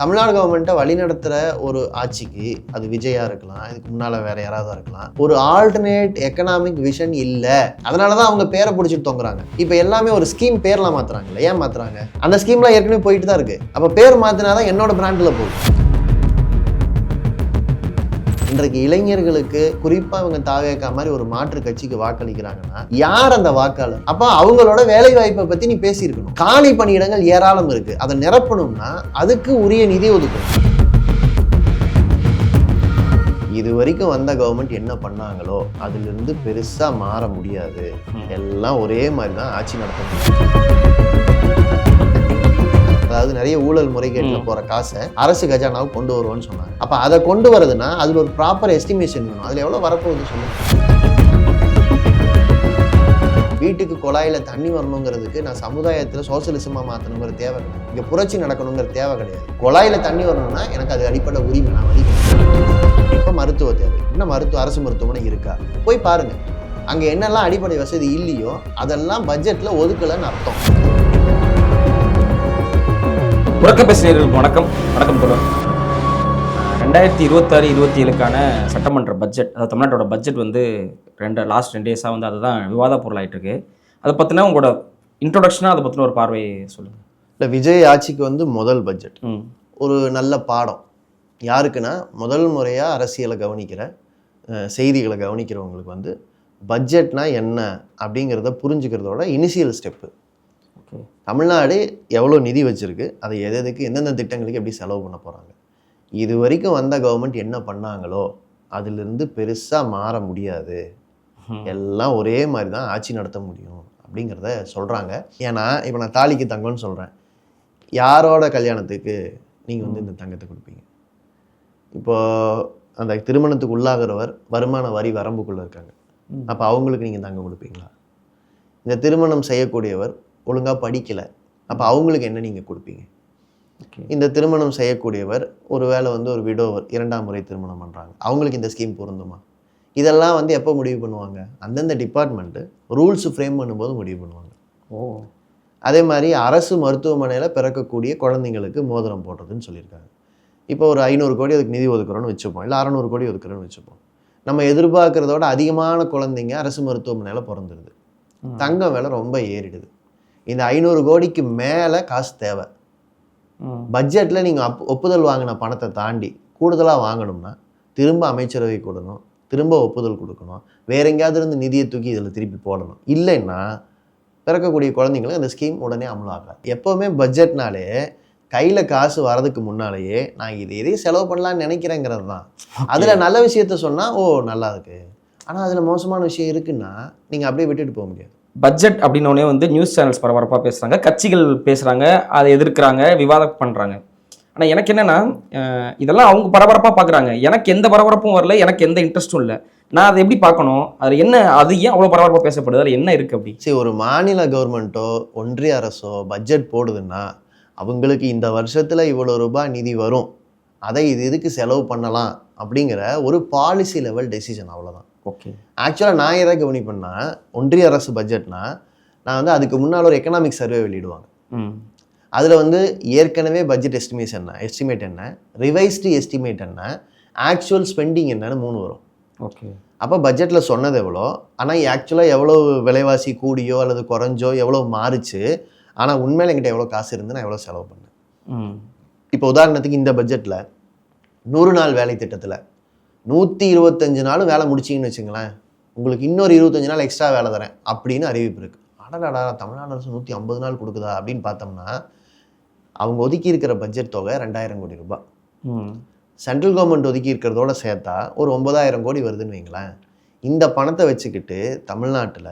தமிழ்நாடு கவர்மெண்ட்டை வழிநடத்துகிற ஒரு ஆட்சிக்கு அது விஜயா இருக்கலாம், இதுக்கு முன்னால் வேற யாராவது இருக்கலாம், ஒரு ஆல்டர்னேட் எக்கனாமிக் விஷன் இல்லை. அதனால தான் அவங்க பேரை பிடிச்சிட்டு தொங்குறாங்க. இப்போ எல்லாமே ஒரு ஸ்கீம் பேர்லாம் மாற்றுறாங்கல்ல. ஏன் மாற்றுறாங்க? அந்த ஸ்கீம்லாம் ஏற்கனவே போயிட்டு தான் இருக்கு. அப்போ பேர் மாற்றினாதான் என்னோட பிராண்டில் போகுது. இன்றைக்கு இளைஞர்களுக்கு குறிப்பா இவங்க தாவேக்கா மாதிரி ஒரு மாற்று கட்சிக்கு வாக்களிக்கிறாங்கன்னா யார் அந்த வாக்காளர்? அப்ப அவங்களோட வேலை வாய்ப்பை பத்தி நீ பேசியிருக்கணும். காலி பணியிடங்கள் ஏராளம் இருக்கு, அதை நிரப்பணும்னா அதுக்கு உரிய நிதி ஒதுக்கணும். இது வரைக்கும் வந்த கவர்மெண்ட் என்ன பண்ணாங்களோ அதுல இருந்து பெருசா மாற முடியாது. எல்லாம் ஒரே மாதிரி தான் ஆட்சி நடத்தணும். அதாவது நிறைய ஊழல் முறைகேட்டில் போற காசை அரசு கஜானாவுக்கு கொண்டு வருவோம்னு சொன்னாங்க. அப்ப அதை கொண்டு வரதுன்னா அதுல ஒரு ப்ராப்பர் எஸ்டிமேஷன் வேணும். அதுல எவ்வளவு வரப்போகுது சொல்லுங்க. வீட்டுக்கு குழாயில தண்ணி வரணுங்கிறதுக்கு நான் சமுதாயத்துல சோசியலிசமா மாற்றணுங்கிற தேவை கிடையாது. இங்க புரட்சி நடக்கணுங்கிற தேவை கிடையாது. குழாயில தண்ணி வரணும்னா எனக்கு அது அடிப்படை உரிமை. நான் வலிக்கிறேன். இப்ப மருத்துவ தேவை. இன்னும் அரசு மருத்துவமனை இருக்கா? போய் பாருங்க. அங்க என்னெல்லாம் அடிப்படை வசதி இல்லையோ அதெல்லாம் பட்ஜெட்ல ஒதுக்கலன்னு அர்த்தம். உறக்க பேசினர்களுக்கு வணக்கம். தொடர் 2026-27க்கான சட்டமன்ற பட்ஜெட், அதாவது தமிழ்நாட்டோட பட்ஜெட் வந்து லாஸ்ட் 2 டேஸாக வந்து அதுதான் விவாத பொருளாயிட்டு இருக்கு. அதை பற்றினா உங்களோட இன்ட்ரோடக்ஷனாக அதை பற்றின ஒரு பார்வையை சொல்லுங்கள். இல்லை, விஜய் ஆட்சிக்கு வந்து முதல் பட்ஜெட் ஒரு நல்ல பாடம். யாருக்குன்னா முதல் முறையாக அரசியலை கவனிக்கிற, செய்திகளை கவனிக்கிறவங்களுக்கு வந்து பட்ஜெட்னா என்ன அப்படிங்கிறத புரிஞ்சுக்கிறதோட இனிஷியல் ஸ்டெப்பு. தமிழ்நாடு எவ்வளோ நிதி வச்சிருக்கு, அதை எதுக்கு எந்தெந்த திட்டங்களுக்கு எப்படி செலவு பண்ண போகிறாங்க, இது வரைக்கும் வந்த கவர்மெண்ட் என்ன பண்ணாங்களோ அதிலிருந்து பெருசாக மாற முடியாது. எல்லாம் ஒரே மாதிரி தான் ஆட்சி நடத்த முடியும் அப்படிங்கிறத சொல்கிறாங்க. ஏன்னா இப்போ நான் தாலிக்கு தங்கம்னு சொல்கிறேன். யாரோட கல்யாணத்துக்கு நீங்கள் வந்து இந்த தங்கத்தை கொடுப்பீங்க? இப்போது அந்த திருமணத்துக்கு உள்ளாகிறவர் வருமான வரி வரம்புக்குள்ளே இருக்காங்க. அப்போ அவங்களுக்கு நீங்கள் தங்கம் கொடுப்பீங்களா? இந்த திருமணம் செய்யக்கூடியவர் ஒழுங்காக படிக்கலை, அப்போ அவங்களுக்கு என்ன நீங்கள் கொடுப்பீங்க? இந்த திருமணம் செய்யக்கூடியவர் ஒருவேளை வந்து ஒரு விடோவர் 2ஆம் முறை திருமணம் பண்ணுறாங்க, அவங்களுக்கு இந்த ஸ்கீம் பொருந்துமா? இதெல்லாம் வந்து எப்போ முடிவு பண்ணுவாங்க? அந்தந்த டிபார்ட்மெண்ட்டு ரூல்ஸ் ஃப்ரேம் பண்ணும்போது முடிவு பண்ணுவாங்க. அதே மாதிரி அரசு மருத்துவமனையில் பிறக்கக்கூடிய குழந்தைங்களுக்கு மோதிரம் போடுறதுன்னு சொல்லியிருக்காங்க. இப்போ ஒரு 500 கோடி அதுக்கு நிதி ஒதுக்குறோன்னு வச்சுப்போம், இல்லை 600 கோடி ஒதுக்குறோன்னு வச்சுப்போம். நம்ம எதிர்பார்க்குறதோட அதிகமான குழந்தைங்க அரசு மருத்துவமனையில் பிறந்துடுது. தங்கம் விலை ரொம்ப ஏறிடுது. இந்த 500 கோடிக்கு மேலே காசு தேவை. பட்ஜெட்டில் நீங்கள் ஒப்புதல் வாங்கின பணத்தை தாண்டி கூடுதலாக வாங்கணும்னா திரும்ப அமைச்சரவை கூடணும், திரும்ப ஒப்புதல் கொடுக்கணும், வேற எங்கேயாவது இருந்து நிதியை தூக்கி இதில் திருப்பி போடணும். இல்லைன்னா பிறக்கக்கூடிய குழந்தைங்களுக்கு அந்த ஸ்கீம் உடனே அமலாகாது. எப்போவுமே பட்ஜெட்னாலே கையில் காசு வரதுக்கு முன்னாலேயே நான் எதையும் செலவு பண்ணலான்னு நினைக்கிறேங்கிறது தான். அதில் நல்ல விஷயத்த சொன்னால் ஓ நல்லா இருக்கு, ஆனால் அதில் மோசமான விஷயம் இருக்குன்னா நீங்கள் அப்படியே விட்டுட்டு போக முடியாது. பட்ஜெட் அப்படின்னோடனே வந்து நியூஸ் சேனல்ஸ் பரபரப்பாக பேசுகிறாங்க, கட்சிகள் பேசுகிறாங்க, அதை எதிர்க்கிறாங்க, விவாதம் பண்ணுறாங்க. ஆனால் எனக்கு என்னென்னா இதெல்லாம் அவங்க பரபரப்பாக பார்க்குறாங்க, எனக்கு எந்த பரபரப்பும் வரல, எனக்கு எந்த இன்ட்ரெஸ்ட்டும் இல்லை. நான் அதை எப்படி பார்க்கணும்? அதில் என்ன, அது ஏன் அவ்வளோ பரபரப்பாக பேசப்படுது, அதில் என்ன இருக்குது அப்படி? சரி, ஒரு மாநில கவர்மெண்ட்டோ ஒன்றிய அரசோ பட்ஜெட் போடுதுன்னா அவங்களுக்கு இந்த வருஷத்தில் இவ்வளோ ரூபாய் நிதி வரும், அதை இதுக்கு செலவு பண்ணலாம் அப்படிங்கிற ஒரு பாலிசி லெவல் டெசிஷன், அவ்வளோதான். ஓகே. ஆக்சுவலாக நான் எதை கவனிப்பேன்னா, ஒன்றிய அரசு பட்ஜெட்னா நான் வந்து அதுக்கு முன்னால் ஒரு எக்கனாமிக் சர்வே வெளியிடுவாங்க. அதில் வந்து ஏற்கனவே பட்ஜெட் எஸ்டிமேட் என்ன, ரிவைஸ்டு எஸ்டிமேட் என்ன, ஆக்சுவல் ஸ்பெண்டிங் என்னன்னு 3 வரும். ஓகே. அப்போ பட்ஜெட்டில் சொன்னது எவ்வளோ, ஆனால் ஆக்சுவலாக எவ்வளோ விலைவாசி கூடியோ அல்லது குறைஞ்சோ எவ்வளோ மாறுச்சு, ஆனால் உண்மையில் என்கிட்ட எவ்வளோ காசு இருந்து நான் எவ்வளோ செலவு பண்ணேன். இப்போ உதாரணத்துக்கு இந்த பட்ஜெட்டில் 100 நாள் வேலை திட்டத்தில் 125 நாளும் வேலை முடிச்சிங்கன்னு வச்சுங்களேன், உங்களுக்கு இன்னொரு 25 நாள் எக்ஸ்ட்ரா வேலை தரேன் அப்படின்னு அறிவிப்பு இருக்குது. அடடா, தமிழ்நாடு அரசு 150 நாள் கொடுக்குதா அப்படின்னு பார்த்தோம்னா அவங்க ஒதுக்கி இருக்கிற பட்ஜெட் தொகை 2000 கோடி ரூபாய். சென்ட்ரல் கவர்மெண்ட் ஒதுக்கி இருக்கிறதோட சேர்த்தா ஒரு 9000 கோடி வருதுன்னு வைங்களேன். இந்த பணத்தை வச்சுக்கிட்டு தமிழ்நாட்டில்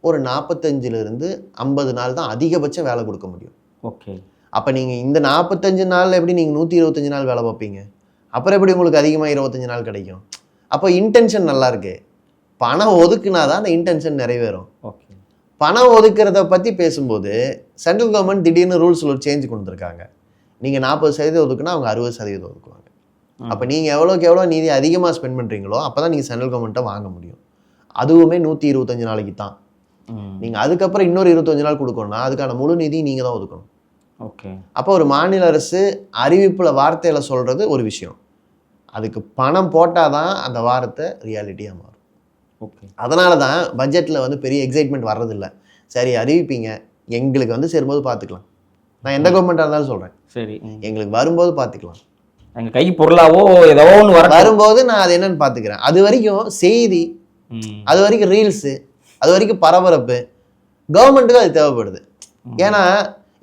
ஒரு 45லிருந்து 50 நாள் தான் அதிகபட்சம் வேலை கொடுக்க முடியும். ஓகே. அப்போ நீங்கள் இந்த 45 நாளில் எப்படி நீங்கள் 125 நாள் வேலை பார்ப்பீங்க? அப்புறம் எப்படி உங்களுக்கு அதிகமாக 25 நாள் கிடைக்கும்? அப்போ இன்டென்ஷன் நல்லா இருக்கு, பணம் ஒதுக்குனா தான் அந்த இன்டென்ஷன் நிறைவேறும். ஓகே. பணம் ஒதுக்குறத பற்றி பேசும்போது சென்ட்ரல் கவர்மெண்ட் திடீர்னு ரூல்ஸில் ஒரு சேஞ்ச் கொடுத்துருக்காங்க. நீங்கள் 40% ஒதுக்குனா அவங்க 60% ஒதுக்குவாங்க. அப்போ நீங்கள் எவ்வளோக்கு எவ்வளோ நிதி அதிகமாக ஸ்பெண்ட் பண்ணுறீங்களோ அப்போ தான் நீங்கள் சென்ட்ரல் கவர்மெண்ட்டை வாங்க முடியும். அதுவுமே 125 நாளைக்கு தான். நீங்கள் அதுக்கப்புறம் இன்னொரு 25 நாள் கொடுக்கணும்னா அதுக்கான முழு நிதி நீங்கள் தான் ஒதுக்கணும். ஓகே. அப்போ ஒரு மாநில அரசு அறிவிப்பில் வார்த்தையில் சொல்கிறது ஒரு விஷயம், அதுக்கு பணம் போட்டால் தான் அந்த வார்த்தை ரியாலிட்டியாக மாறும். ஓகே. அதனால தான் பட்ஜெட்டில் வந்து பெரிய எக்ஸைட்மெண்ட் வர்றதில்லை. சரி அறிவிப்பீங்க, எங்களுக்கு வந்து சேரும்போது பார்த்துக்கலாம். நான் எந்த கவர்மெண்ட்டாக இருந்தாலும் சொல்கிறேன், சரி, எங்களுக்கு வரும்போது பார்த்துக்கலாம். எங்கள் கை பொருளாவோ ஏதோ ஒன்று வரும்போது நான் அது என்னன்னு பார்த்துக்கிறேன். அது வரைக்கும் செய்தி, அது வரைக்கும் ரீல்ஸு, அது வரைக்கும் பரபரப்பு கவர்மெண்ட்டுக்கு அது தேவைப்படுது. ஏன்னா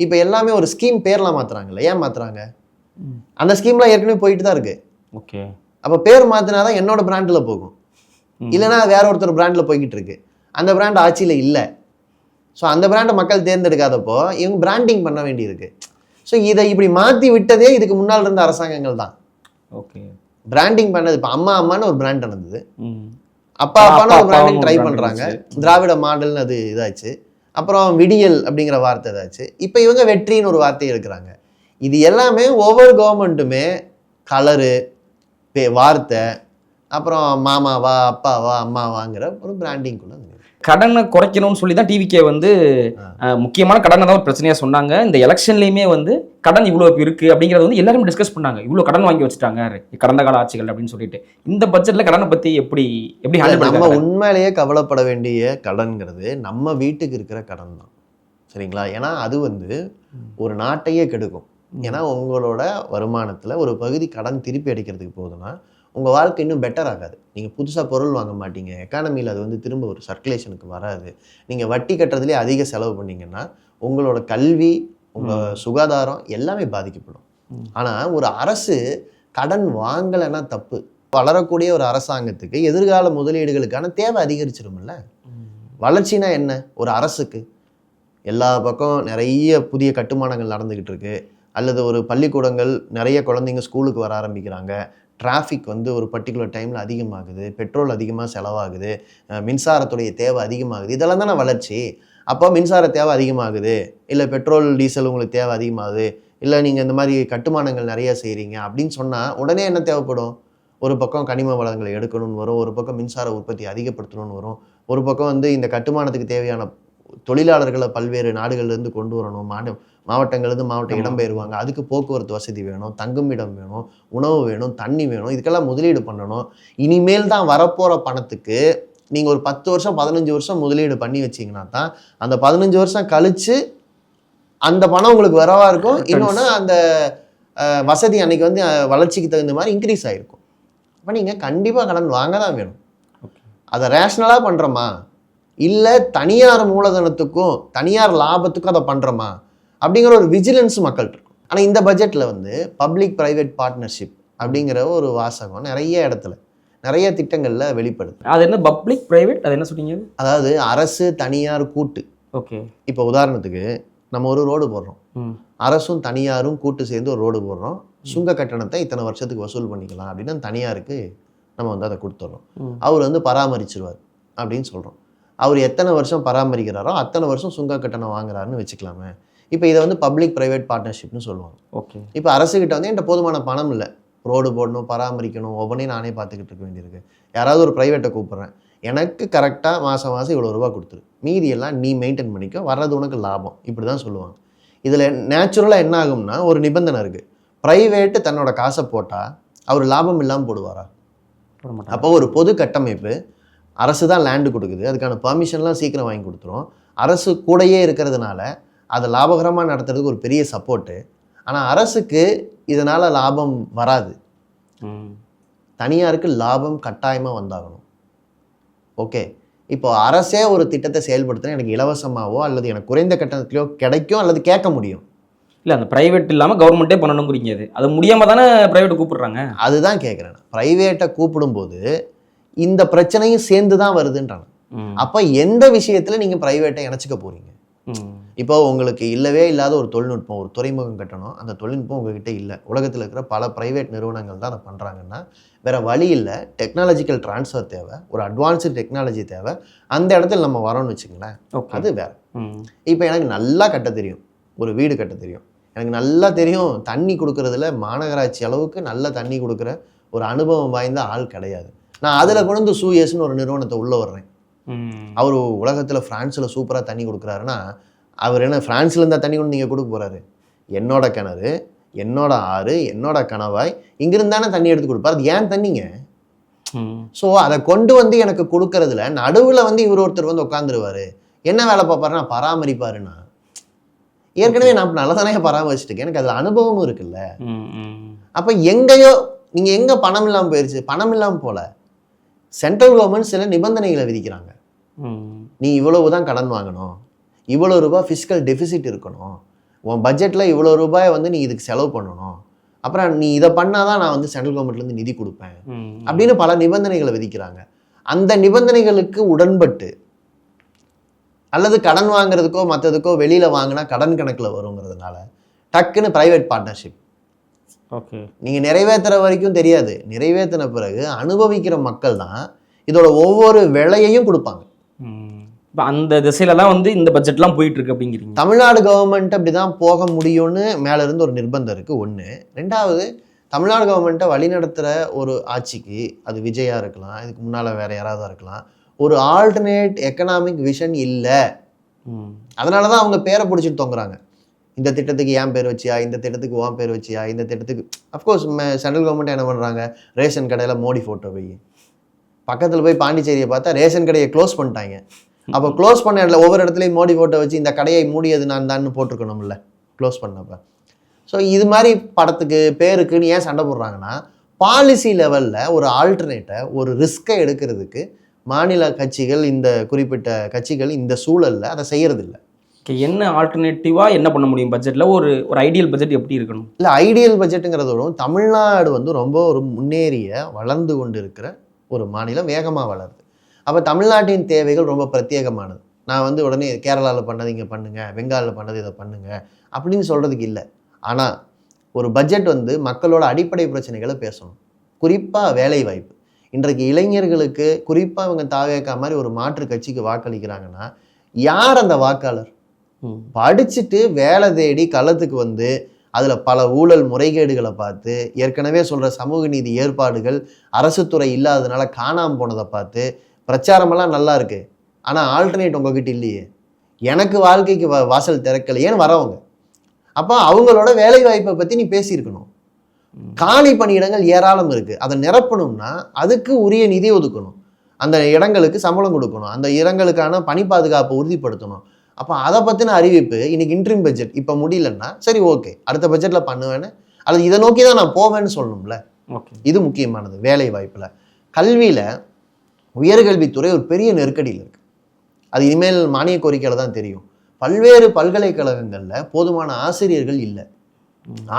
இப்போ எல்லாமே ஒரு ஸ்கீம் பேர்லாம் மாற்றுறாங்கல்ல. ஏன் மாற்றுறாங்க? அந்த ஸ்கீம்லாம் ஏற்கனவே போயிட்டு தான் இருக்கு. ஓகே. அப்போ பேர் மாற்றினா தான் என்னோட பிராண்டில் போகும், இல்லைன்னா வேற ஒருத்தர் பிராண்டில் போய்கிட்டு இருக்கு. அந்த பிராண்ட் ஆட்சியில் இல்லை. ஸோ அந்த பிராண்டை மக்கள் தேர்ந்தெடுக்காதப்போ இவங்க பிராண்டிங் பண்ண வேண்டியிருக்கு. ஸோ இதை இப்படி மாற்றி விட்டதே இதுக்கு முன்னால் இருந்த அரசாங்கங்கள் தான். ஓகே. பிராண்டிங் பண்ணது இப்போ அம்மா அம்மான்னு ஒரு பிராண்ட் இருந்தது, அப்பா அப்பான்னு ஒரு பிராண்டிங் ட்ரை பண்ணுறாங்க. திராவிட மாடல்னு அது இதாச்சு. அப்புறம் விடியல் அப்படிங்கிற வார்த்தை இதாச்சு. இப்போ இவங்க வெற்றின்னு ஒரு வார்த்தையை எடுக்கிறாங்க. இது எல்லாமே ஒவ்வொரு கவர்மெண்ட்டுமே கலரு, வார்த்தை, அப்புறம் மாமாவா அப்பாவா அம்மாவாங்கிற ஒரு பிராண்டிங்குள்ள கடனை குறைக்கணும்னு சொல்லி தான் டிவிகே வந்து முக்கியமான கடனை தான் ஒரு பிரச்சனையாக சொன்னாங்க. இந்த எலெக்ஷன்லையுமே வந்து கடன் இவ்வளோ இருக்கு அப்படிங்கிறது வந்து எல்லாருமே டிஸ்கஸ் பண்ணாங்க. இவ்வளோ கடன் வாங்கி வச்சுட்டாங்க கடந்த கால ஆட்சிகள் அப்படின்னு சொல்லிட்டு. இந்த பட்ஜெட்ல கடனை பற்றி எப்படி ஹேண்டில் பண்ண? நம்ம உண்மையிலேயே கவலைப்பட வேண்டிய கடன்கிறது நம்ம வீட்டுக்கு இருக்கிற கடன் தான், சரிங்களா? ஏன்னா அது வந்து ஒரு நாட்டையே கெடுக்கும். ஏன்னா உங்களோட வருமானத்தில் ஒரு பகுதி கடன் திருப்பி அடிக்கிறதுக்கு போகுதுன்னா உங்கள் வாழ்க்கை இன்னும் பெட்டர் ஆகாது. நீங்கள் புதுசாக பொருள் வாங்க மாட்டீங்க, எக்கானமியில் அது வந்து திரும்ப ஒரு சர்க்குலேஷனுக்கு வராது. நீங்கள் வட்டி கட்டுறதுலேயே அதிக செலவு பண்ணிங்கன்னா உங்களோட கல்வி, உங்கள் சுகாதாரம் எல்லாமே பாதிக்கப்படும். ஆனால் ஒரு அரசு கடன் வாங்கலைன்னா தப்பு. வளரக்கூடிய ஒரு அரசாங்கத்துக்கு எதிர்கால முதலீடுகளுக்கான தேவை அதிகரிச்சிடும்ல. வளர்ச்சினா என்ன? ஒரு அரசுக்கு எல்லா பக்கம் நிறைய புதிய கட்டுமானங்கள் நடந்துக்கிட்டு இருக்கு, அல்லது ஒரு பள்ளிக்கூடங்கள் நிறைய குழந்தைங்க ஸ்கூலுக்கு வர ஆரம்பிக்கிறாங்க, டிராஃபிக் வந்து ஒரு பர்டிகுலர் டைமில் அதிகமாகுது, பெட்ரோல் அதிகமாக செலவாகுது, மின்சாரத்துடைய தேவை அதிகமாகுது, இதெல்லாம் தானே வளர்ச்சி. அப்போ மின்சார தேவை அதிகமாகுது, இல்லை பெட்ரோல் டீசல் உங்களுக்கு தேவை அதிகமாகுது, இல்லை நீங்கள் இந்த மாதிரி கட்டுமானங்கள் நிறையா செய்கிறீங்க அப்படின்னு சொன்னால் உடனே என்ன தேவைப்படும்? ஒரு பக்கம் கனிம வளங்களை எடுக்கணும்னு வரும், ஒரு பக்கம் மின்சார உற்பத்தி அதிகப்படுத்தணும்னு வரும், ஒரு பக்கம் வந்து இந்த கட்டுமானத்துக்கு தேவையான தொழிலாளர்களை பல்வேறு நாடுகள்லேருந்து கொண்டு வரணும், மாவட்டங்கள்லேருந்து மாவட்டம் இடம்பெயர்வாங்க, அதுக்கு போக்குவரத்து வசதி வேணும், தங்கும் இடம் வேணும், உணவு வேணும், தண்ணி வேணும், இதுக்கெல்லாம் முதலீடு பண்ணணும். இனிமேல் தான் வரப்போகிற பணத்துக்கு நீங்கள் ஒரு 10 வருஷம் 15 வருஷம் முதலீடு பண்ணி வச்சிங்கன்னா தான் அந்த 15 வருஷம் கழித்து அந்த பணம் உங்களுக்கு வரவாக இருக்கும். இன்னொன்று அந்த வசதி அன்னைக்கு வந்து வளர்ச்சிக்கு தகுந்த மாதிரி இன்க்ரீஸ் ஆகிருக்கும். அப்போ நீங்கள் கண்டிப்பாக கடன் வாங்க தான் வேணும். அதை ரேஷ்னலாக பண்ணுறோமா, இல்லை தனியார் மூலதனத்துக்கும் தனியார் லாபத்துக்கும் அதை பண்ணுறோமா அப்படிங்கிற ஒரு விஜிலன்ஸ் மக்கள் இருக்கும். ஆனால் இந்த பட்ஜெட்டில் வந்து பப்ளிக் ப்ரைவேட் பார்ட்னர்ஷிப் அப்படிங்கிற ஒரு வாசகம் நிறைய இடத்துல நிறைய திட்டங்களில் வெளிப்படுது. அது என்ன பப்ளிக் ப்ரைவேட், அது என்ன சொன்னீங்க? அதாவது அரசு தனியார் கூட்டு. ஓகே. இப்போ உதாரணத்துக்கு நம்ம ஒரு ரோடு போடுறோம், அரசும் தனியாரும் கூட்டு சேர்ந்து ஒரு ரோடு போடுறோம், சுங்க கட்டணத்தை இத்தனை வருஷத்துக்கு வசூல் பண்ணிக்கலாம் அப்படின்னு தனியாருக்கு நம்ம வந்து அதை கொடுத்துட்றோம். அவர் வந்து பராமரிச்சிருவார் அப்படின்னு சொல்கிறோம். அவர் எத்தனை வருஷம் பராமரிக்கிறாரோ அத்தனை வருஷம் சுங்க கட்டணம் வாங்குறாருன்னு வச்சுக்கலாமே. இப்போ இதை வந்து பப்ளிக் ப்ரைவேட் பார்ட்னர்ஷிப்னு சொல்லுவாங்க. ஓகே. இப்போ அரசுக்கிட்ட வந்து என்கிட்ட போதுமான பணம் இல்லை, ரோடு போடணும், பராமரிக்கணும், ஒவ்வொன்றையும் நானே பார்த்துக்கிட்டு இருக்க வேண்டியிருக்கு. யாராவது ஒரு ப்ரைவேட்டை கூப்பிட்றேன், எனக்கு கரெக்டாக மாதம் மாதம் இவ்வளோ ரூபா கொடுத்துரு, மீதியெல்லாம் நீ மெயின்டைன் பண்ணிக்க, வர்றது உனக்கு லாபம், இப்படி தான் சொல்லுவாங்க. இதில் நேச்சுரலாக என்ன ஆகும்னா ஒரு நிபந்தனை இருக்குது, ப்ரைவேட்டு தன்னோட காசை போட்டால் அவர் லாபம் இல்லாமல் போடுவாரா? அப்போ ஒரு பொது கட்டமைப்பு, அரசு தான் லேண்டு கொடுக்குது, அதுக்கான பர்மிஷன்லாம் சீக்கிரம் வாங்கி கொடுத்துரும், அரசு கூடயே இருக்கிறதுனால அதை லாபகரமாக நடத்துறதுக்கு ஒரு பெரிய சப்போர்ட்டு. ஆனால் அரசுக்கு இதனால் லாபம் வராது, தனியாருக்கு லாபம் கட்டாயமாக வந்தாகணும். ஓகே. இப்போ அரசே ஒரு திட்டத்தை செயல்படுத்தினா எனக்கு இலவசமாகவோ அல்லது எனக்கு குறைந்த கட்டணத்திலையோ கிடைக்கும் அல்லது கேட்க முடியும். இல்லை, அந்த ப்ரைவேட் இல்லாமல் கவர்மெண்ட்டே பண்ணணுங்கிறீங்க. அது முடியாமல் தானே ப்ரைவேட்டை கூப்பிடுறாங்க. அதுதான் கேட்குறேன். ப்ரைவேட்டை கூப்பிடும்போது இந்த பிரச்சனையும் சேர்ந்து தான் வருதுன்றாங்க. அப்போ எந்த விஷயத்தில் நீங்கள் ப்ரைவேட்டை இணைச்சிக்க போகிறீங்க? இப்போ உங்களுக்கு இல்லவே இல்லாத ஒரு தொழில்நுட்பம், ஒரு துறைமுகம் கட்டணும், அந்த தொழில்நுட்பம் உங்ககிட்ட இல்லை, உலகத்தில் இருக்கிற பல ப்ரைவேட் நிறுவனங்கள் தான் அதை பண்ணுறாங்கன்னா வேறு வழி இல்லை, டெக்னாலஜிக்கல் ட்ரான்ஸ்ஃபர் தேவை, ஒரு அட்வான்ஸ்டு டெக்னாலஜி தேவை, அந்த இடத்துல நம்ம வரோம்னு வச்சுங்களேன், அது வேறு. இப்போ எனக்கு நல்லா கட்ட தெரியும், ஒரு வீடு கட்ட தெரியும், எனக்கு நல்லா தெரியும் தண்ணி கொடுக்குறதுல மாநகராட்சி அளவுக்கு நல்ல தண்ணி கொடுக்குற ஒரு அனுபவம் வாய்ந்த ஆள் கிடையாது. நான் அதில் கொண்டு வந்து சூயஸ்ன்னு ஒரு நிறுவனத்தை உள்ளே வர்றேன், அவர் உலகத்தில் ஃப்ரான்ஸில் சூப்பராக தண்ணி கொடுக்குறாருன்னா அவர் என்ன ஃப்ரான்ஸில் இருந்தால் தண்ணி கொண்டு நீங்கள் கொடுக்க போகிறாரு? என்னோட கிணறு, என்னோட ஆறு, என்னோட கணவாய், இங்கிருந்து தானே தண்ணி எடுத்து கொடுப்பார். அது ஏன் தண்ணிங்க? ஸோ அதை கொண்டு வந்து எனக்கு கொடுக்கறதுல நடுவில் வந்து இவர் ஒருத்தர் வந்து உட்காந்துருவாரு. என்ன வேலை பார்ப்பாருன்னா பராமரிப்பாருன்னா, ஏற்கனவே நான் நல்லதானே பராமரிச்சுட்டு இருக்கேன், எனக்கு அதில் அனுபவமும் இருக்குல்ல. அப்போ எங்கேயோ நீங்கள் எங்கே பணம் இல்லாமல் போயிடுச்சு? பணம் இல்லாமல் போல, சென்ட்ரல் கவர்மெண்ட் சில நிபந்தனைகளை விதிக்கிறாங்க. நீ இவ்வளவு தான் கடன் வாங்கணும், இவ்வளோ ரூபாய் ஃபிஸ்கல் டெபிசிட் இருக்கணும், உன் பட்ஜெட்டில் இவ்வளோ ரூபாய் வந்து நீ இதுக்கு செலவு பண்ணணும், அப்புறம் நீ இதை பண்ணாதான் நான் வந்து சென்ட்ரல் கவர்மெண்ட்லேருந்து நிதி கொடுப்பேன் அப்படின்னு பல நிபந்தனைகளை விதிக்கிறாங்க. அந்த நிபந்தனைகளுக்கு உடன்பட்டு அல்லது கடன் வாங்குறதுக்கோ மற்றதுக்கோ வெளியில் வாங்கினா கடன் கணக்கில் வருங்கிறதுனால டக்குன்னு ப்ரைவேட் பார்ட்னர்ஷிப். ஓகே, நீங்கள் நிறைவேற்றுற வரைக்கும் தெரியாது, நிறைவேற்றின பிறகு அனுபவிக்கிற மக்கள் தான் இதோட ஒவ்வொரு விலையையும் கொடுப்பாங்க. இப்போ அந்த திசையிலலாம் வந்து இந்த பட்ஜெட்லாம் போயிட்டு இருக்கு அப்படிங்கிறீங்க. தமிழ்நாடு கவர்மெண்ட் அப்படி தான் போக முடியும்னு மேலேருந்து ஒரு நிர்பந்தம் இருக்குது ஒன்று. ரெண்டாவது, தமிழ்நாடு கவர்மெண்ட்டை வழிநடத்துகிற ஒரு ஆட்சிக்கு, அது விஜயாக இருக்கலாம், இதுக்கு முன்னால் வேறு யாராவது இருக்கலாம், ஒரு ஆல்டர்னேட் எக்கனாமிக் விஷன் இல்லை. அதனால தான் அவங்க பேரை பிடிச்சிட்டு தொங்குறாங்க. இந்த திட்டத்துக்கு ஏன் பேர் வச்சியா, இந்த திட்டத்துக்கு ஓன் பேர் வச்சியா, இந்த திட்டத்துக்கு. அஃப்கோர்ஸ் சென்ட்ரல் கவர்மெண்ட் என்ன பண்ணுறாங்க, ரேஷன் கடையில் மோடி ஃபோட்டோ வை, பக்கத்தில் போய் பாண்டிச்சேரியை பார்த்தா ரேஷன் கடையை க்ளோஸ் பண்ணிட்டாங்க. அப்போ க்ளோஸ் பண்ண இடத்துல ஒவ்வொரு இடத்துலையும் மோடி ஃபோட்டோ வச்சு இந்த கடையை மூடியது நான் தான் போட்டிருக்கணும்ல க்ளோஸ் பண்ணப்போ. ஸோ இது மாதிரி படத்துக்கு பேருக்குன்னு ஏன் சண்டை போடுறாங்கன்னா, பாலிசி லெவலில் ஒரு ஆல்டர்னேட்டை, ஒரு ரிஸ்க்கை எடுக்கிறதுக்கு மாநில கட்சிகள், இந்த குறிப்பிட்ட கட்சிகள் இந்த சூழலில் அதை செய்யறதில்ல. என்ன ஆல்டர்னேட்டிவாக என்ன பண்ண முடியும் பட்ஜெட்டில்? ஒரு ஒரு ஐடியல் பட்ஜெட் எப்படி இருக்கணும்? இல்லை, ஐடியல் பட்ஜெட்டுங்கிறதோட தமிழ்நாடு வந்து ரொம்ப ஒரு முன்னேறிய வளர்ந்து கொண்டு இருக்கிற ஒரு மாநிலம், வேகமாக வளருது. அப்போ தமிழ்நாட்டின் தேவைகள் ரொம்ப பிரத்யேகமானது. நான் வந்து உடனே கேரளாவில் பண்ணது இங்கே பண்ணுங்கள், பெங்காலில் பண்ணது இதை பண்ணுங்கள் அப்படின்னு சொல்கிறதுக்கு இல்லை. ஆனால் ஒரு பட்ஜெட் வந்து மக்களோட அடிப்படை பிரச்சனைகளை பேசணும். குறிப்பாக வேலை வாய்ப்பு. இன்றைக்கு இளைஞர்களுக்கு, குறிப்பாக இவங்க தாவேக்கா மாதிரி ஒரு மாற்று கட்சிக்கு வாக்களிக்கிறாங்கன்னா யார் அந்த வாக்காளர்? படிச்சுட்டு வேலை தேடி களத்துக்கு வந்து அதில் பல ஊழல் முறைகேடுகளை பார்த்து, ஏற்கனவே சொல்கிற சமூக நீதி ஏற்பாடுகள் அரசு துறை இல்லாததுனால காணாமல் போனதை பார்த்து, பிரச்சாரமெல்லாம் நல்லா இருக்குது, ஆனால் ஆல்டர்னேட் உங்ககிட்ட இல்லையே, எனக்கு வாழ்க்கைக்கு வாசல் திறக்கலையேன்னு வரவங்க. அப்போ அவங்களோட வேலை வாய்ப்பை பற்றி நீ பேசியிருக்கணும். காலி பணியிடங்கள் ஏராளம் இருக்குது, அதை நிரப்பணும்னா அதுக்கு உரிய நிதி ஒதுக்கணும், அந்த இடங்களுக்கு சம்பளம் கொடுக்கணும், அந்த இடங்களுக்கான பணி பாதுகாப்பை உறுதிப்படுத்தணும். அப்போ அதை பற்றின அறிவிப்பு இன்னைக்கு இன்ட்ரீம் பட்ஜெட் இப்போ முடியலன்னா சரி ஓகே, அடுத்த பட்ஜெட்டில் பண்ணுவேன்னு, அல்லது இதை நோக்கி தான் நான் போவேன்னு சொல்லணும்ல. இது முக்கியமானது. வேலை வாய்ப்பில், கல்வியில் உயர்கல்வித்துறை ஒரு பெரிய நெருக்கடியில் இருக்குது. அது இனிமேல் மானிய கோரிக்கையில் தான் தெரியும். பல்வேறு பல்கலைக்கழகங்களில் போதுமான ஆசிரியர்கள் இல்லை.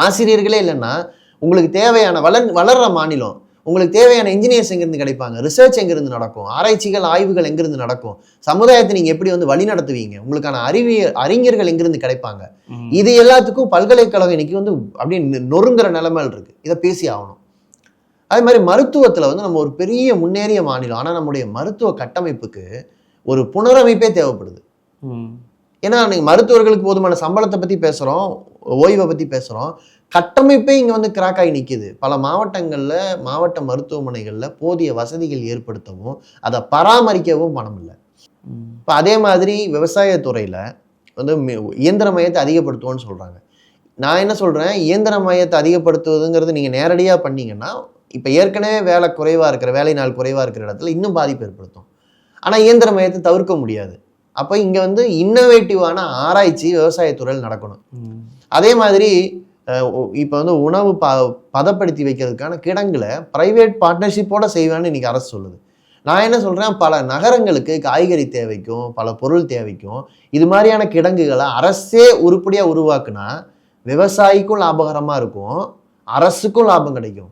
ஆசிரியர்களே இல்லைன்னா உங்களுக்கு தேவையான வளர்கிற மாநிலம், உங்களுக்கு தேவையான இன்ஜினியர்ஸ் எங்கேருந்து கிடைப்பாங்க, ரிசர்ச் எங்கேருந்து நடக்கும், ஆராய்ச்சிகள் ஆய்வுகள் எங்கேருந்து நடக்கும், சமுதாயத்தை நீங்கள் எப்படி வந்து வழி நடத்துவீங்க, உங்களுக்கான அறிஞர்கள் எங்கேருந்து கிடைப்பாங்க? இது எல்லாத்துக்கும் பல்கலைக்கழகம் இன்னைக்கு வந்து அப்படியே நொறுங்குற நிலைமையில் இருக்குது. இதை பேசி ஆகணும். அதே மாதிரி மருத்துவத்தில் வந்து நம்ம ஒரு பெரிய முன்னேறிய மாநிலம், ஆனால் நம்முடைய மருத்துவ கட்டமைப்புக்கு ஒரு புனரமைப்பே தேவைப்படுது. ஏன்னா நீங்கள் மருத்துவர்களுக்கு போதுமான சம்பளத்தை பற்றி பேசுகிறோம், ஓய்வை பற்றி பேசுகிறோம், கட்டமைப்பே இங்கே வந்து கிராக் ஆகி நிற்கிது. பல மாவட்டங்களில், மாவட்ட மருத்துவமனைகளில் போதிய வசதிகள் ஏற்படுத்தவும் அதை பராமரிக்கவும் பணம் இல்லை. இப்போ அதே மாதிரி விவசாயத்துறையில் வந்து இயந்திர மையத்தை அதிகப்படுத்துவோன்னு சொல்கிறாங்க. நான் என்ன சொல்கிறேன், இயந்திர மையத்தை அதிகப்படுத்துவதுங்கிறது நீங்கள் நேரடியாக பண்ணிங்கன்னா இப்போ ஏற்கனவே வேலை குறைவாக இருக்கிற, வேலை நாள் குறைவாக இருக்கிற இடத்துல இன்னும் பாதிப்பு ஏற்படுத்தும். ஆனால் இயந்திர மையத்தை தவிர்க்க முடியாது. அப்போ இங்கே வந்து இன்னோவேட்டிவான ஆராய்ச்சி விவசாயத்துறையில் நடக்கணும். அதே மாதிரி இப்போ வந்து உணவு பதப்படுத்தி வைக்கிறதுக்கான கிடங்குல ப்ரைவேட் பார்ட்னர்ஷிப்போட செய்வேன்னு இன்னைக்கு அரசு சொல்லுது. நான் என்ன சொல்கிறேன், பல நகரங்களுக்கு காய்கறி தேவைக்கும் பல பொருள் தேவைக்கும் இது மாதிரியான கிடங்குகளை அரசே உருப்படியாக உருவாக்குனா விவசாயிக்கும் லாபகரமாக இருக்கும், அரசுக்கும் லாபம் கிடைக்கும்.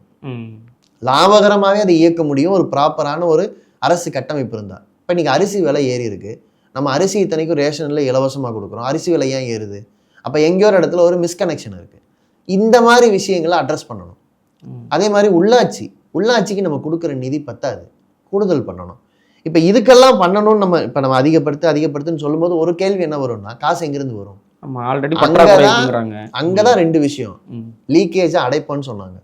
லாபகரமாகவே அதை இயக்க முடியும் ஒரு ப்ராப்பரான ஒரு அரசு கட்டமைப்பு இருந்தால். இப்போ இன்றைக்கி அரிசி விலை ஏறி இருக்குது, நம்ம அரிசி இத்தனைக்கும் ரேஷனில் இலவசமாக கொடுக்குறோம், அரிசி விலை ஏன் ஏறுது? அப்போ எங்கேயோ ஒரு இடத்துல ஒரு மிஸ்கனெக்ஷன் இருக்குது. இந்த மாதிரி விஷயங்களை அட்ரஸ் பண்ணணும். அதே மாதிரி உள்ளாட்சிக்கு நம்ம கொடுக்குற நிதி பத்தாது, கூடுதல் பண்ணணும். இப்போ இதுக்கெல்லாம் பண்ணணும்னு நம்ம அதிகப்படுத்துன்னு சொல்லும்போது ஒரு கேள்வி என்ன வரும்னா, காசு எங்கிருந்து வரும்? அங்கதான் ரெண்டு விஷயம். லீக்கேஜை அடைப்போன்னு சொன்னாங்க,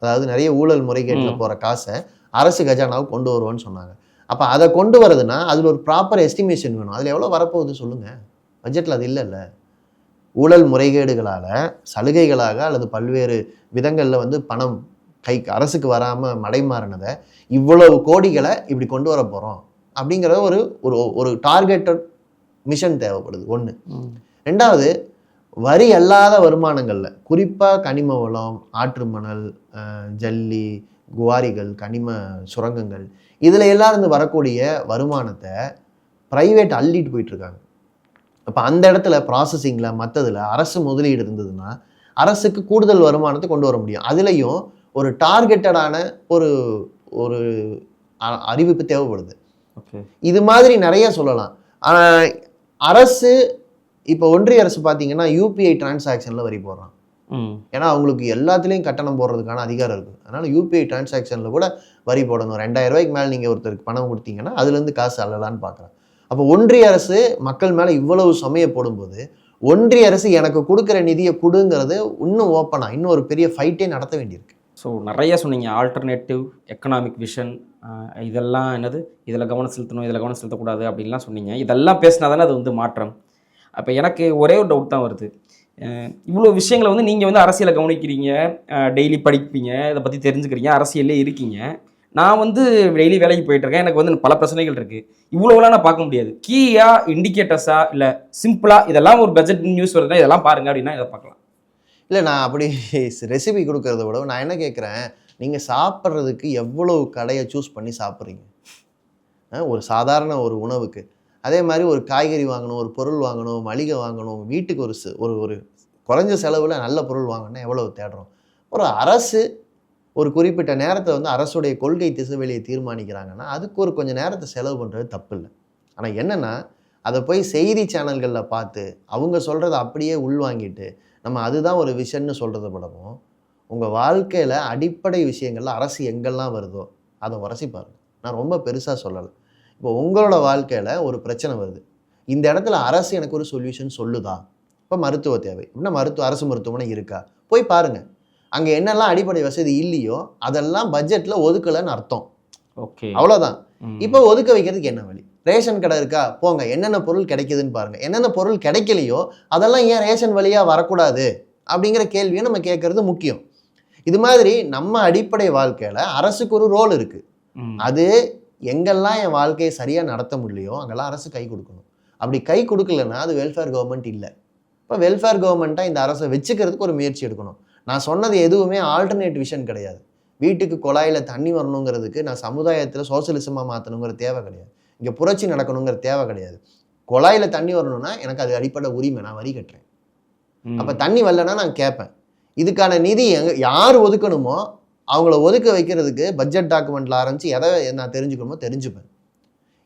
அதாவது நிறைய ஊழல் முறைகேட்டில் போகிற காசை அரசு கஜானாவை கொண்டு வருவோன்னு சொன்னாங்க. அப்போ அதை கொண்டு வரதுன்னா அதில் ஒரு ப்ராப்பர் எஸ்டிமேஷன் வேணும். அதில் எவ்வளோ வரப்போகுது சொல்லுங்கள், பட்ஜெட்டில் அது இல்லைல்ல. ஊழல் முறைகேடுகளால் சலுகைகளாக அல்லது பல்வேறு விதங்களில் வந்து பணம் அரசுக்கு வராமல் மடைமாறினதை இவ்வளவு கோடிகளை இப்படி கொண்டு வர போகிறோம் அப்படிங்கிற ஒரு ஒரு ஒரு டார்கெட்டட் மிஷன் தேவைப்படுது ஒன்று. ரெண்டாவது, வரி அல்லாத வருமானங்களில் குறிப்பாக கனிம வளம், ஆற்று மணல், ஜல்லி, குவாரிகள், கனிம சுரங்கங்கள் இதில் எல்லாம் இருந்து வரக்கூடிய வருமானத்தை ப்ரைவேட் அள்ளிட்டு போயிட்டுருக்காங்க. அப்போ அந்த இடத்துல ப்ராசஸிங்கில் மற்றதில் அரசு முதலீடு இருந்ததுன்னா அரசுக்கு கூடுதல் வருமானத்தை கொண்டு வர முடியும். அதுலேயும் ஒரு டார்கெட்டடான ஒரு ஒரு அறிவிப்பு தேவைப்படுது. இது மாதிரி நிறைய சொல்லலாம். ஆனால் அரசு இப்போ ஒன்றிய அரசு பார்த்தீங்கன்னா யூபிஐ டிரான்சாக்ஷனில் வரி போடுறான். ஏன்னா அவங்களுக்கு எல்லாத்துலேயும் கட்டணம் போடுறதுக்கான அதிகாரம் இருக்குது. அதனால் யூபிஐ டிரான்சாக்ஷனில் கூட வரி போடணும். 2000 ரூபாய்க்கு மேலே நீங்கள் ஒருத்தருக்கு பணம் கொடுத்தீங்கன்னா அதுலேருந்து காசு அள்ளலான்னு பார்க்குறேன். அப்போ ஒன்றிய அரசு மக்கள் மேலே இவ்வளவு சுமையை போடும்போது ஒன்றிய அரசு எனக்கு கொடுக்குற நிதியை கொடுங்கிறது இன்னும் ஓப்பனாக இன்னும் ஒரு பெரிய ஃபைட்டே நடத்த வேண்டியிருக்கு. ஸோ நிறைய சொன்னீங்க, ஆல்டர்னேட்டிவ் எக்கனாமிக் விஷன், இதெல்லாம் என்னது, இதில் கவனம் செலுத்தணும், இதில் கவனம் செலுத்தக்கூடாது அப்படின்லாம் சொன்னீங்க. இதெல்லாம் பேசினா தானே அது வந்து மாற்றம். அப்போ எனக்கு ஒரே ஒரு டவுட் தான் வருது. இவ்வளோ விஷயங்களை வந்து நீங்கள் வந்து அரசியலை கவனிக்கிறீங்க, டெய்லி படிப்பீங்க, இதை பற்றி தெரிஞ்சுக்கிறீங்க, அரசியலே இருக்கீங்க. நான் வந்து டெய்லி வேலைக்கு போயிட்டுருக்கேன், எனக்கு வந்து பல பிரச்சனைகள் இருக்குது. இவ்வளோலாம் நான் பார்க்க முடியாது. கீயா இண்டிகேட்டர்ஸா இல்லை சிம்பிளாக இதெல்லாம் ஒரு பட்ஜெட் நியூஸ் வருதுன்னா இதெல்லாம் பாருங்க அப்படின்னா இதை பார்க்கலாம். இல்லை, நான் அப்படி ரெசிபி கொடுக்கறத விட நான் என்ன கேட்குறேன், நீங்கள் சாப்பிட்றதுக்கு எவ்வளோ கடையை சூஸ் பண்ணி சாப்பிட்றீங்க ஒரு சாதாரண ஒரு உணவுக்கு. அதே மாதிரி ஒரு காய்கறி வாங்கணும், ஒரு பொருள் வாங்கணும், மளிகை வாங்கணும், வீட்டுக்கு ஒரு ஒரு குறைஞ்ச செலவில் நல்ல பொருள் வாங்கணும்னா எவ்வளோ தேடுறோம். ஒரு அரசு ஒரு குறிப்பிட்ட நேரத்தை வந்து அரசுடைய கொள்கை திசைவெளியை தீர்மானிக்கிறாங்கன்னா அதுக்கு ஒரு கொஞ்சம் நேரத்தை செலவு பண்ணுறது தப்பு இல்லை. ஆனால் என்னென்னா அதை போய் செய்தி சேனல்களில் பார்த்து அவங்க சொல்கிறத அப்படியே உள்வாங்கிட்டு நம்ம அதுதான் ஒரு விஷன்னு சொல்கிறத படமும் உங்கள் வாழ்க்கையில் அடிப்படை விஷயங்களில் அரசு எங்கெல்லாம் வருதோ அதை உரசி பாருங்கள். நான் ரொம்ப பெருசாக சொல்லலை. இப்போ உங்களோட வாழ்க்கையில் ஒரு பிரச்சனை வருது, இந்த இடத்துல அரசு எனக்கு ஒரு சொல்யூஷன் சொல்லுதா? இப்போ மருத்துவ தேவை அப்படின்னா அரசு மருத்துவமனை இருக்கா? போய் பாருங்கள். அங்கே என்னெல்லாம் அடிப்படை வசதி இல்லையோ அதெல்லாம் பட்ஜெட்டில் ஒதுக்கலைன்னு அர்த்தம். ஓகே, அவ்வளோதான். இப்போ ஒதுக்க வைக்கிறதுக்கு என்ன வழி? ரேஷன் கடை இருக்கா? போங்க, என்னென்ன பொருள் கிடைக்குதுன்னு பாருங்கள். என்னென்ன பொருள் கிடைக்கலையோ அதெல்லாம் ஏன் ரேஷன் வழியாக வரக்கூடாது அப்படிங்கிற கேள்வியை நம்ம கேட்கறது முக்கியம். இது மாதிரி நம்ம அடிப்படை வாழ்க்கையில் அரசுக்கு ஒரு ரோல் இருக்குது. அது எங்கெல்லாம் என் வாழ்க்கையை சரியாக நடத்த முடியலையோ அங்கெல்லாம் அரசு கை கொடுக்கணும். அப்படி கை கொடுக்கலன்னா அது வெல்ஃபேர் கவர்மெண்ட் இல்லை. இப்போ வெல்ஃபேர் கவர்மெண்ட்டாக இந்த அரசை வச்சுக்கிறதுக்கு ஒரு முயற்சி எடுக்கணும். நான் சொன்னது எதுவுமே ஆல்டர்னேட் விஷன் கிடையாது. வீட்டுக்கு குழாயில் தண்ணி வரணுங்கிறதுக்கு நான் சமுதாயத்தில் சோசியலிசமாக மாற்றணுங்கிற தேவை கிடையாது. இங்கே புரட்சி நடக்கணுங்கிற தேவை கிடையாது. குழாயில் தண்ணி வரணும்னா எனக்கு அது அடிப்படை உரிமை, நான் வரி கட்டுறேன். அப்போ தண்ணி வரலன்னா நான் கேட்பேன். இதுக்கான நிதி யார் ஒதுக்கணுமோ அவங்கள ஒதுக்க வைக்கிறதுக்கு பட்ஜெட் டாக்குமெண்ட்டில் ஆரம்பித்து எதை நான் தெரிஞ்சுக்கணுமோ தெரிஞ்சுப்பேன்.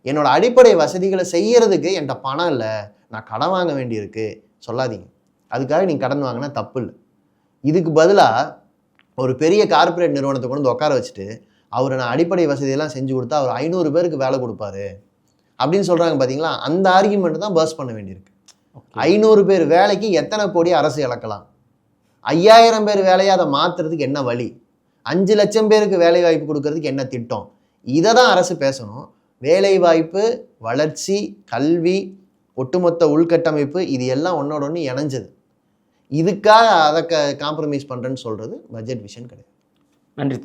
என்னோடய அடிப்படை வசதிகளை செய்கிறதுக்கு என்கிட்ட பணம் இல்லை, நான் கடன் வாங்க வேண்டியிருக்கு சொல்லாதீங்க. அதுக்காக நீங்கள் கடன் வாங்கினா தப்பு இல்லை. இதுக்கு பதிலாக ஒரு பெரிய கார்ப்பரேட் நிறுவனத்தை கொண்டு வந்து உட்கார வச்சுட்டு அவர் நான் அடிப்படை வசதியெல்லாம் செஞ்சு கொடுத்தா அவர் 500 பேருக்கு வேலை கொடுப்பாரு அப்படின்னு சொல்கிறாங்க பார்த்தீங்களா? அந்த ஆர்கியூமெண்ட் தான் பர்ஸ் பண்ண வேண்டியிருக்கு. 500 பேர் வேலைக்கு எத்தனை கோடி அரசு இழக்கலாம்? 5000 பேர் வேலையை அதை மாற்றுறதுக்கு என்ன வழி? 5 லட்சம் பேருக்கு வேலை வாய்ப்பு கொடுக்கறதுக்கு என்ன திட்டம்? இதை தான் அரசு பேசணும். வேலை வாய்ப்பு, வளர்ச்சி, கல்வி, ஒட்டுமொத்த உள்கட்டமைப்பு இது எல்லாம் ஒன்னோட ஒன்று இணைஞ்சது. இதுக்காக அதை காம்ப்ரமைஸ் பண்ணுறேன்னு சொல்கிறது பட்ஜெட் விஷன் கிடையாது. நன்றி.